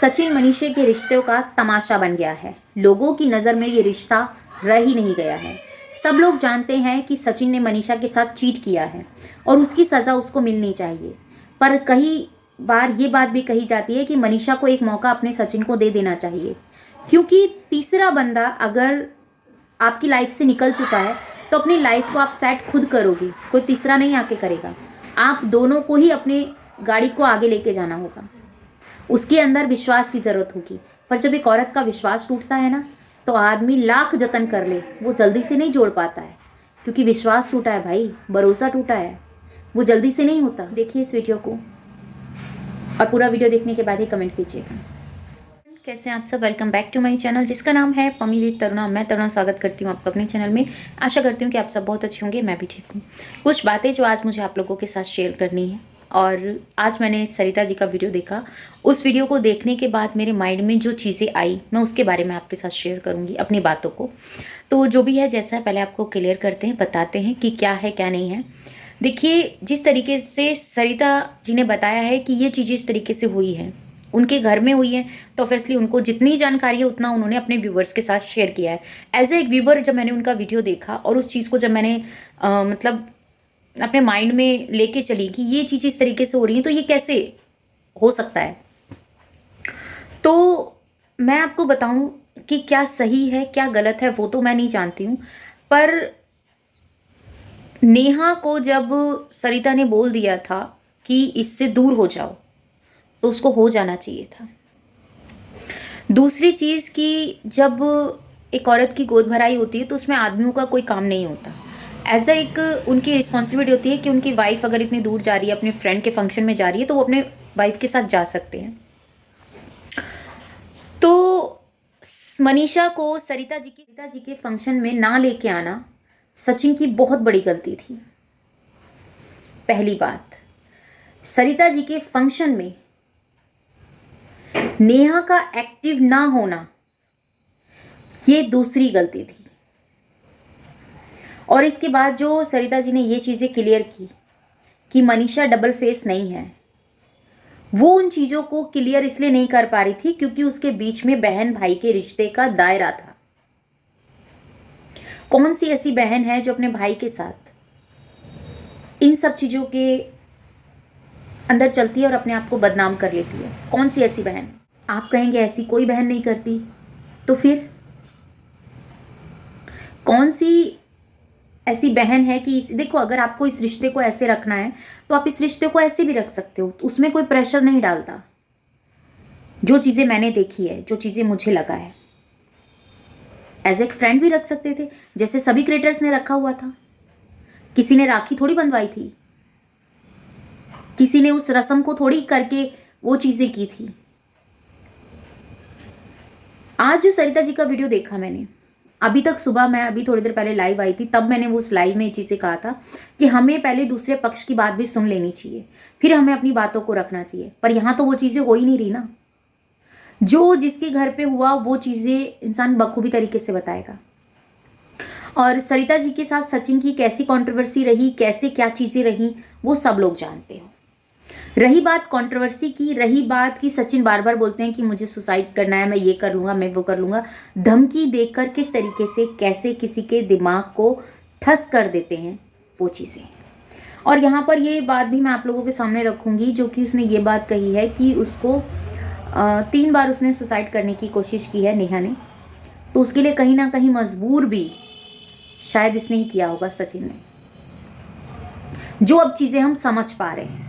सचिन मनीषा के रिश्तों का तमाशा बन गया है। लोगों की नज़र में ये रिश्ता रह ही नहीं गया है। सब लोग जानते हैं कि सचिन ने मनीषा के साथ चीट किया है और उसकी सज़ा उसको मिलनी चाहिए। पर कई बार ये बात भी कही जाती है कि मनीषा को एक मौका अपने सचिन को दे देना चाहिए, क्योंकि तीसरा बंदा अगर आपकी लाइफ से निकल चुका है तो अपनी लाइफ को आप सेट खुद करोगे, कोई तीसरा नहीं आके करेगा। आप दोनों को ही अपनी गाड़ी को आगे लेके जाना होगा। उसके अंदर विश्वास की ज़रूरत होगी। पर जब एक औरत का विश्वास टूटता है ना, तो आदमी लाख जतन कर ले वो जल्दी से नहीं जोड़ पाता है, क्योंकि विश्वास टूटा है भाई, भरोसा टूटा है, वो जल्दी से नहीं होता। देखिए इस वीडियो को और पूरा वीडियो देखने के बाद ही कमेंट कीजिएगा। कैसे हैं आप सब? Welcome back to my channel जिसका नाम है पमी विद तरुणा। मैं तरुणा स्वागत करती हूँ आपका अपने चैनल में। आशा करती हूँ कि आप सब बहुत अच्छे होंगे, मैं भी ठीक हूँ। कुछ बातें जो आज मुझे आप लोगों के साथ शेयर करनी है, और आज मैंने सरिता जी का वीडियो देखा। उस वीडियो को देखने के बाद मेरे माइंड में जो चीज़ें आई मैं उसके बारे में आपके साथ शेयर करूँगी अपनी बातों को। तो जो भी है जैसा है, पहले आपको क्लियर करते हैं, बताते हैं कि क्या है क्या नहीं है। देखिए, जिस तरीके से सरिता जी ने बताया है कि ये चीज़ें इस तरीके से हुई हैं, उनके घर में हुई है, तो ऑब्वियसली उनको जितनी जानकारी है उतना उन्होंने अपने व्यूवर्स के साथ शेयर किया है। एज ए एक व्यूवर जब मैंने उनका वीडियो देखा और उस चीज़ को जब मैंने मतलब अपने माइंड में लेके चली कि ये चीज़ें इस तरीके से हो रही हैं, तो ये कैसे हो सकता है, तो मैं आपको बताऊं कि क्या सही है क्या गलत है वो तो मैं नहीं जानती हूँ। पर नेहा को जब सरिता ने बोल दिया था कि इससे दूर हो जाओ, तो उसको हो जाना चाहिए था। दूसरी चीज़ कि जब एक औरत की गोद भराई होती है तो उसमें आदमियों का कोई काम नहीं होता। एज अ एक उनकी रिस्पॉन्सिबिलिटी होती है कि उनकी वाइफ अगर इतनी दूर जा रही है, अपने फ्रेंड के फंक्शन में जा रही है, तो वो अपने वाइफ के साथ जा सकते हैं। तो मनीषा को सरिता जी के फंक्शन में ना लेके आना सचिन की बहुत बड़ी गलती थी। पहली बात, सरिता जी के फंक्शन में नेहा का एक्टिव ना होना, ये दूसरी गलती थी। और इसके बाद जो सरिता जी ने ये चीज़ें क्लियर की कि मनीषा डबल फेस नहीं है, वो उन चीज़ों को क्लियर इसलिए नहीं कर पा रही थी क्योंकि उसके बीच में बहन भाई के रिश्ते का दायरा था। कौन सी ऐसी बहन है जो अपने भाई के साथ इन सब चीज़ों के अंदर चलती है और अपने आप को बदनाम कर लेती है? कौन सी ऐसी बहन? आप कहेंगे ऐसी कोई बहन नहीं करती, तो फिर कौन सी ऐसी बहन है कि देखो, अगर आपको इस रिश्ते को ऐसे रखना है तो आप इस रिश्ते को ऐसे भी रख सकते हो, उसमें कोई प्रेशर नहीं डालता। जो चीज़ें मैंने देखी है, जो चीज़ें मुझे लगा है, एज एक फ्रेंड भी रख सकते थे, जैसे सभी क्रिएटर्स ने रखा हुआ था। किसी ने राखी थोड़ी बंधवाई थी, किसी ने उस रस्म को थोड़ी करके वो चीज़ें की थी। आज जो सरिता जी का वीडियो देखा मैंने, अभी तक सुबह मैं अभी थोड़ी देर पहले लाइव आई थी, तब मैंने वो उस लाइव में ये चीज़ें कहा था कि हमें पहले दूसरे पक्ष की बात भी सुन लेनी चाहिए, फिर हमें अपनी बातों को रखना चाहिए। पर यहाँ तो वो चीज़ें हो ही नहीं रही ना। जो जिसके घर पे हुआ वो चीज़ें इंसान बखूबी तरीके से बताएगा। और सरिता जी के साथ सचिन की कैसी कंट्रोवर्सी रही, कैसे क्या चीज़ें रही, वो सब लोग जानते हो। रही बात कंट्रोवर्सी की, रही बात कि सचिन बार बार बोलते हैं कि मुझे सुसाइड करना है, मैं ये कर लूँगा, मैं वो कर लूँगा। धमकी देकर किस तरीके से कैसे किसी के दिमाग को ठस कर देते हैं वो चीज़ें। और यहाँ पर ये बात भी मैं आप लोगों के सामने रखूँगी, जो कि उसने ये बात कही है कि उसको 3 बार उसने सुसाइड करने की कोशिश की है नेहा ने, तो उसके लिए कहीं ना कहीं मजबूर भी शायद इसने ही किया होगा सचिन ने, जो अब चीज़ें हम समझ पा रहे हैं।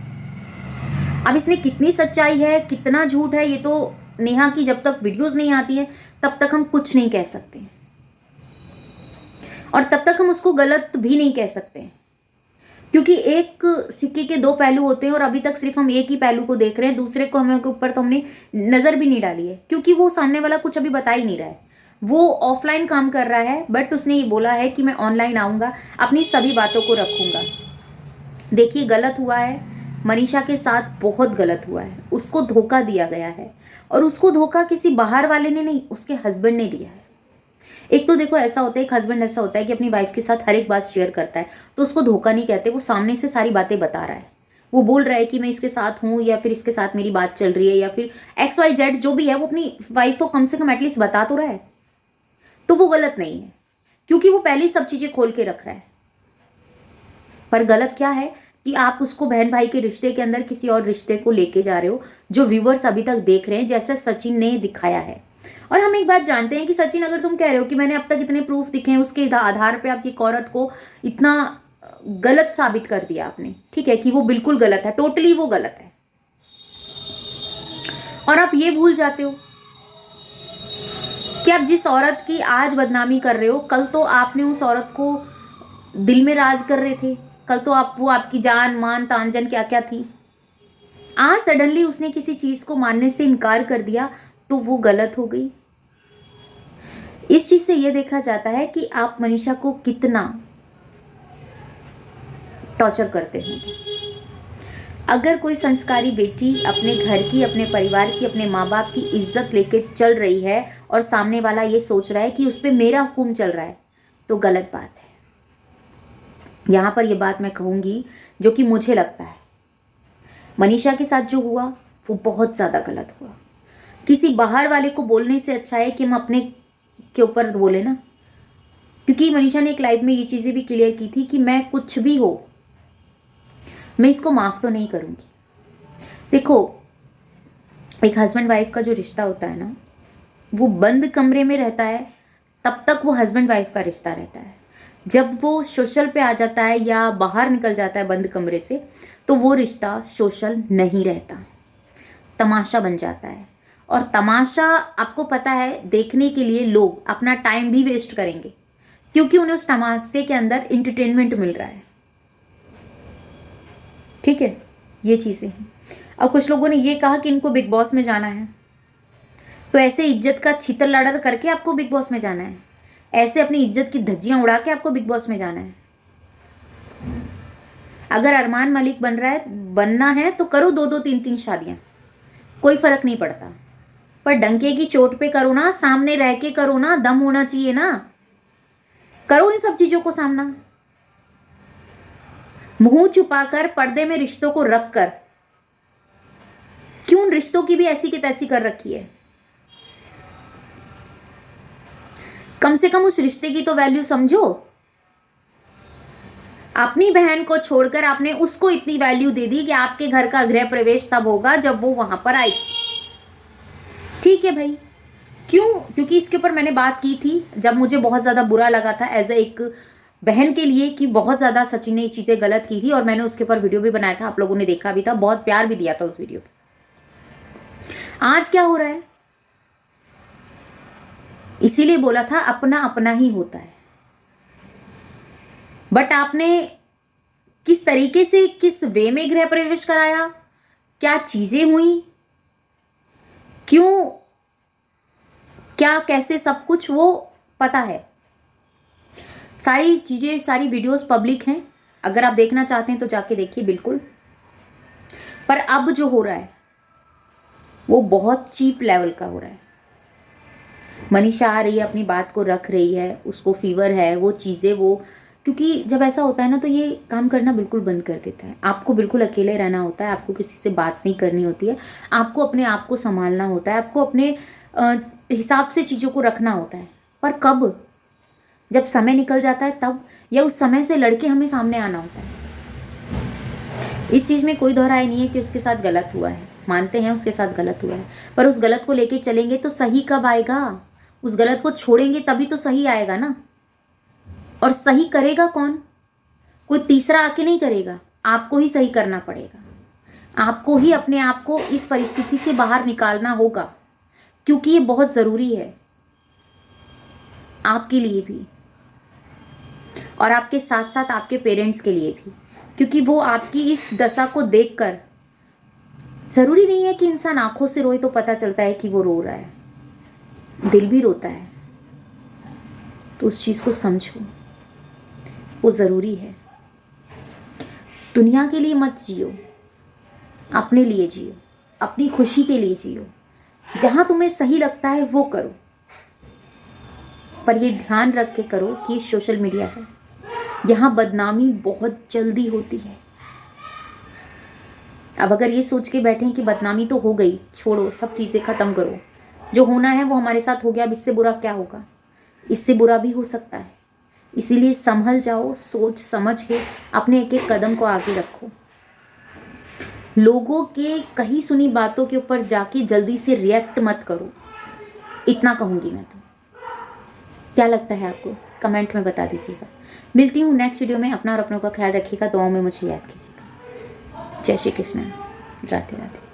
अब इसमें कितनी सच्चाई है कितना झूठ है, ये तो नेहा की जब तक वीडियोस नहीं आती है तब तक हम कुछ नहीं कह सकते, और तब तक हम उसको गलत भी नहीं कह सकते, क्योंकि एक सिक्के के 2 पहलू होते हैं और अभी तक सिर्फ हम एक ही पहलू को देख रहे हैं, दूसरे को हमें के ऊपर तो हमने नज़र भी नहीं डाली है, क्योंकि वो सामने वाला कुछ अभी बता ही नहीं रहा है। वो ऑफलाइन काम कर रहा है, बट उसने ये बोला है कि मैं ऑनलाइन आऊँगा, अपनी सभी बातों को रखूँगा। देखिए, गलत हुआ है, मनीषा के साथ बहुत गलत हुआ है, उसको धोखा दिया गया है, और उसको धोखा किसी बाहर वाले ने नहीं, उसके हस्बैंड ने दिया है। एक तो देखो ऐसा होता है, एक हस्बैंड ऐसा होता है कि अपनी वाइफ के साथ हर एक बात शेयर करता है, तो उसको धोखा नहीं कहते, वो सामने से सारी बातें बता रहा है। वो बोल रहा है कि मैं इसके साथ हूँ या फिर इसके साथ मेरी बात चल रही है या फिर XYZ जो भी है, वो अपनी वाइफ को कम से कम एटलीस्ट बता तो रहा है, तो वो गलत नहीं है, क्योंकि वो पहले ही सब चीज़ें खोल के रख रहा है। पर गलत क्या है कि आप उसको बहन भाई के रिश्ते के अंदर किसी और रिश्ते को लेके जा रहे हो, जो व्यूवर्स अभी तक देख रहे हैं, जैसा सचिन ने दिखाया है। और हम एक बात जानते हैं कि सचिन, अगर तुम कह रहे हो कि मैंने अब तक इतने प्रूफ दिखे हैं, उसके आधार पे आपकी औरत को इतना गलत साबित कर दिया आपने, ठीक है, कि वो बिल्कुल गलत है, टोटली वो गलत है, और आप ये भूल जाते हो कि आप जिस औरत की आज बदनामी कर रहे हो, कल तो आपने उस औरत को दिल में राज कर रहे थे, कल तो वो आपकी जान मान तानजन क्या क्या थी। आज सडनली उसने किसी चीज को मानने से इनकार कर दिया, तो वो गलत हो गई। इस चीज से यह देखा जाता है कि आप मनीषा को कितना टॉर्चर करते हैं। अगर कोई संस्कारी बेटी अपने घर की, अपने परिवार की, अपने माँ बाप की इज्जत लेके चल रही है और सामने वाला ये सोच रहा है कि उस पर मेरा हुक्म चल रहा है, तो गलत बात है। यहाँ पर यह बात मैं कहूँगी जो कि मुझे लगता है मनीषा के साथ जो हुआ वो बहुत ज़्यादा गलत हुआ। किसी बाहर वाले को बोलने से अच्छा है कि हम अपने के ऊपर बोले ना, क्योंकि मनीषा ने एक लाइव में ये चीज़ें भी क्लियर की थी कि मैं कुछ भी हो, मैं इसको माफ़ तो नहीं करूँगी। देखो, एक हस्बैंड वाइफ का जो रिश्ता होता है ना, वो बंद कमरे में रहता है तब तक वो हस्बैंड वाइफ का रिश्ता रहता है। जब वो सोशल पे आ जाता है या बाहर निकल जाता है बंद कमरे से, तो वो रिश्ता सोशल नहीं रहता, तमाशा बन जाता है। और तमाशा आपको पता है, देखने के लिए लोग अपना टाइम भी वेस्ट करेंगे, क्योंकि उन्हें उस तमाशे के अंदर इंटरटेनमेंट मिल रहा है, ठीक है, ये चीज़ें हैं। अब कुछ लोगों ने ये कहा कि इनको बिग बॉस में जाना है, तो ऐसे इज्जत का छीतर लाड़ा करके आपको बिग बॉस में जाना है, ऐसे अपनी इज्जत की धज्जियां उड़ा के आपको बिग बॉस में जाना है। अगर अरमान मलिक बनना है तो करो 2-2 3-3 शादियां, कोई फर्क नहीं पड़ता, पर डंके की चोट पे करो ना, सामने रह के करो ना, दम होना चाहिए ना, करो इन सब चीजों को सामना। मुंह छुपाकर पर्दे में रिश्तों को रखकर क्यों रिश्तों की भी ऐसी की तैसी कर रखी है? कम से कम उस रिश्ते की तो वैल्यू समझो। अपनी बहन को छोड़कर आपने उसको इतनी वैल्यू दे दी कि आपके घर का गृह प्रवेश तब होगा जब वो वहां पर आई। ठीक है भाई, क्यों? क्योंकि इसके ऊपर मैंने बात की थी जब मुझे बहुत ज़्यादा बुरा लगा था एज ए एक बहन के लिए कि बहुत ज़्यादा सचिन ने ये चीज़ें गलत की थी, और मैंने उसके ऊपर वीडियो भी बनाया था, आप लोगों ने देखा भी था, बहुत प्यार भी दिया था उस वीडियो पे। आज क्या हो रहा है? इसीलिए बोला था अपना अपना ही होता है, बट आपने किस तरीके से, किस वे में गृह प्रवेश कराया, क्या चीजें हुई, क्यों, क्या, कैसे, सब कुछ वो पता है। सारी चीजें, सारी वीडियोस पब्लिक हैं, अगर आप देखना चाहते हैं तो जाके देखिए बिल्कुल। पर अब जो हो रहा है वो बहुत चीप लेवल का हो रहा है। मनीषा आ रही है, अपनी बात को रख रही है, उसको फीवर है, वो चीज़ें वो, क्योंकि जब ऐसा होता है ना तो ये काम करना बिल्कुल बंद कर देता है। आपको बिल्कुल अकेले रहना होता है, आपको किसी से बात नहीं करनी होती है, आपको अपने आप को संभालना होता है, आपको अपने हिसाब से चीज़ों को रखना होता है। पर कब? जब समय निकल जाता है तब, या उस समय से लड़के हमें सामने आना होता है। इस चीज़ में कोई दोहराई नहीं है कि उसके साथ गलत हुआ है, मानते हैं उसके साथ गलत हुआ है, पर उस गलत को लेके चलेंगे तो सही कब आएगा? उस गलत को छोड़ेंगे तभी तो सही आएगा ना। और सही करेगा कौन? कोई तीसरा आके नहीं करेगा, आपको ही सही करना पड़ेगा। आपको ही अपने आप को इस परिस्थिति से बाहर निकालना होगा, क्योंकि ये बहुत ज़रूरी है आपके लिए भी, और आपके साथ साथ आपके पेरेंट्स के लिए भी, क्योंकि वो आपकी इस दशा को देखकर, ज़रूरी नहीं है कि इंसान आंखों से रोए तो पता चलता है कि वो रो रहा है, दिल भी रोता है, तो उस चीज़ को समझो, वो ज़रूरी है। दुनिया के लिए मत जियो, अपने लिए जियो, अपनी खुशी के लिए जियो, जहाँ तुम्हें सही लगता है वो करो, पर ये ध्यान रख के करो कि सोशल मीडिया है, यहाँ बदनामी बहुत जल्दी होती है। अब अगर ये सोच के बैठें कि बदनामी तो हो गई, छोड़ो, सब चीज़ें ख़त्म करो, जो होना है वो हमारे साथ हो गया, अब इससे बुरा क्या होगा, इससे बुरा भी हो सकता है। इसीलिए संभल जाओ, सोच समझ के अपने एक एक कदम को आगे रखो। लोगों के कही सुनी बातों के ऊपर जाके जल्दी से रिएक्ट मत करो, इतना कहूँगी मैं तो। क्या लगता है आपको, कमेंट में बता दीजिएगा। मिलती हूँ नेक्स्ट वीडियो में। अपना और अपनों का ख्याल रखिएगा, दुआओं में मुझे याद कीजिएगा। जय श्री कृष्ण, राधे राधे।